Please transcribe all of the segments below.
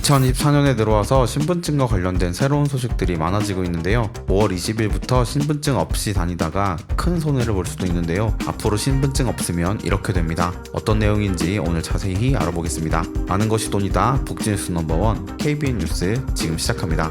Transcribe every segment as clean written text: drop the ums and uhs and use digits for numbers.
2024년에 들어와서 신분증과 관련된 새로운 소식들이 많아지고 있는데요. 5월 20일부터 신분증 없이 다니다가 큰 손해를 볼 수도 있는데요. 앞으로 신분증 없으면 이렇게 됩니다. 어떤 내용인지 오늘 자세히 알아보겠습니다. 아는 것이 돈이다. 복지뉴스 넘버원 KBN 뉴스 지금 시작합니다.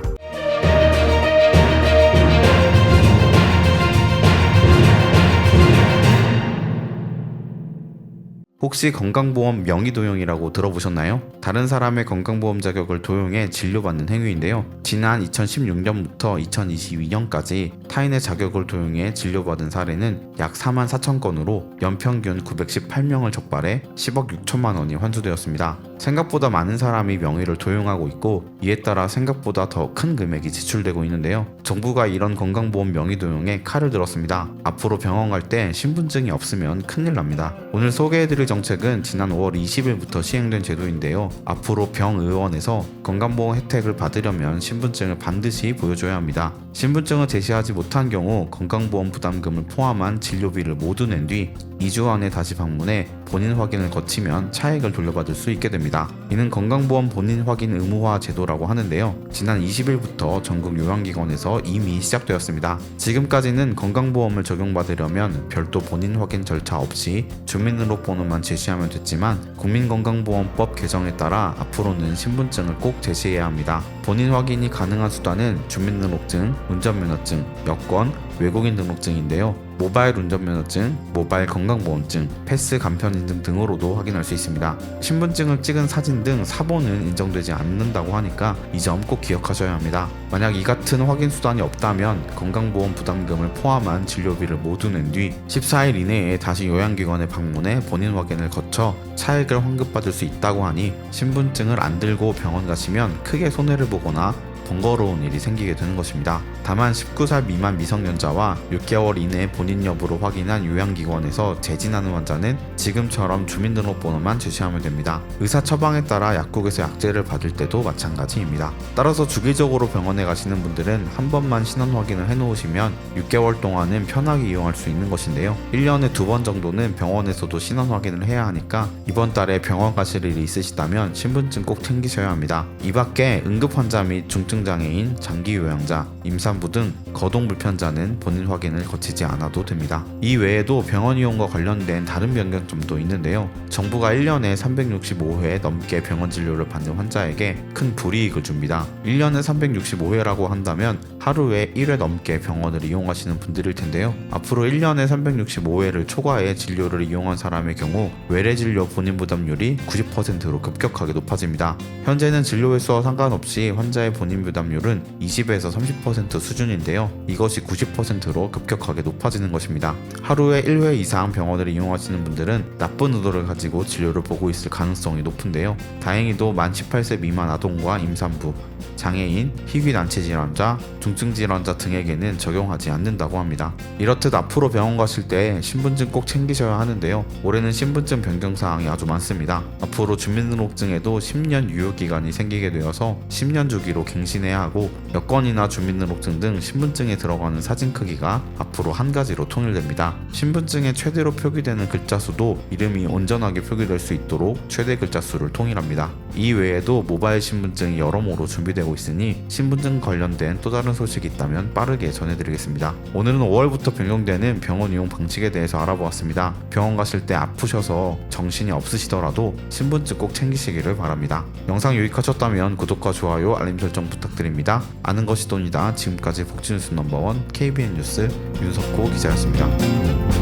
혹시 건강보험 명의도용이라고 들어보셨나요? 다른 사람의 건강보험 자격을 도용해 진료받는 행위인데요. 지난 2016년부터 2022년까지 타인의 자격을 도용해 진료받은 사례는 약 4만 4천 건으로 연평균 918명을 적발해 10억 6천만 원이 환수되었습니다. 생각보다 많은 사람이 명의를 도용하고 있고 이에 따라 생각보다 더 큰 금액이 지출되고 있는데요. 정부가 이런 건강보험 명의도용에 칼을 들었습니다. 앞으로 병원 갈 때 신분증이 없으면 큰일 납니다. 오늘 소개해드릴 정책은 지난 5월 20일부터 시행된 제도인데요. 앞으로 병의원에서 건강보험 혜택을 받으려면 신분증을 반드시 보여줘야 합니다. 신분증을 제시하지 못한 경우 건강보험 부담금을 포함한 진료비를 모두 낸 뒤 2주 안에 다시 방문해 본인 확인을 거치면 차액을 돌려받을 수 있게 됩니다. 이는 건강보험 본인 확인 의무화 제도라고 하는데요. 지난 20일부터 전국 요양기관에서 이미 시작되었습니다. 지금까지는 건강보험을 적용받으려면 별도 본인 확인 절차 없이 주민등록번호만 제시하면 됐지만 국민건강보험법 개정에 따라 앞으로는 신분증을 꼭 제시해야 합니다. 본인 확인이 가능한 수단은 주민등록증, 운전면허증, 여권, 외국인 등록증인데요. 모바일 운전면허증, 모바일 건강보험증, 패스 간편인증 등으로도 확인할 수 있습니다. 신분증을 찍은 사진 등 사본은 인정되지 않는다고 하니까 이 점 꼭 기억하셔야 합니다. 만약 이 같은 확인 수단이 없다면 건강보험 부담금을 포함한 진료비를 모두 낸 뒤 14일 이내에 다시 요양기관에 방문해 본인 확인을 거쳐 차액을 환급받을 수 있다고 하니 신분증을 안 들고 병원 가시면 크게 손해를 보거나 번거로운 일이 생기게 되는 것입니다. 다만 19살 미만 미성년자와 6개월 이내 본인 여부를 확인한 요양기관에서 재진하는 환자는 지금처럼 주민등록번호만 제시하면 됩니다. 의사 처방에 따라 약국에서 약제를 받을 때도 마찬가지입니다. 따라서 주기적으로 병원에 가시는 분들은 한 번만 신원 확인을 해놓으시면 6개월 동안은 편하게 이용할 수 있는 것인데요. 1년에 2번 정도는 병원에서도 신원 확인을 해야 하니까 이번 달에 병원 가실 일이 있으시다면 신분증 꼭 챙기셔야 합니다. 이 밖에 응급환자 및 중증장애인, 장기요양자, 임산부 등 거동불편자는 본인 확인을 거치지 않아도 됩니다. 이 외에도 병원 이용과 관련된 다른 변경점도 있는데요. 정부가 1년에 365회 넘게 병원 진료를 받는 환자에게 큰 불이익을 줍니다. 1년에 365회라고 한다면 하루에 1회 넘게 병원을 이용하시는 분들일 텐데요. 앞으로 1년에 365회를 초과해 진료를 이용한 사람의 경우 외래진료 본인 부담률이 90%로 급격하게 높아집니다. 현재는 진료 횟수와 상관없이 환자의 본인 부담률은 20에서 30% 수준인데요. 이것이 90%로 급격하게 높아지는 것입니다. 하루에 1회 이상 병원을 이용하시는 분들은 나쁜 의도를 가지고 진료를 보고 있을 가능성이 높은데요. 다행히도 만 18세 미만 아동과 임산부, 장애인, 희귀난치 질환자, 중증 질환자 등에게는 적용하지 않는다고 합니다. 이렇듯 앞으로 병원 가실 때 신분증 꼭 챙기셔야 하는데요. 올해는 신분증 변경 사항이 아주 많습니다. 앞으로 주민등록증에도 10년 유효기간이 생기게 되어서 10년 주기로 갱신해야 하고 여권이나 주민등록증 등 신분증에 들어가는 사진 크기가 앞으로 한 가지로 통일됩니다. 신분증에 최대로 표기되는 글자 수도 이름이 온전하게 표기될 수 있도록 최대 글자 수를 통일합니다. 이 외에도 모바일 신분증이 여러모로 준비되고 있으니 신분증 관련된 또 다른 소식이 있다면 빠르게 전해드리겠습니다. 오늘은 5월부터 변경되는 병원 이용 방식에 대해서 알아보았습니다. 병원 가실 때 아프셔서 정신이 없으시더라도 신분증 꼭 챙기시기를 바랍니다. 영상 유익하셨다면 구독과 좋아요, 알림 설정 부탁드립니다. 아는 것이 돈이다. 지금까지 복지뉴스 넘버원 KBN 뉴스 윤석호 기자였습니다.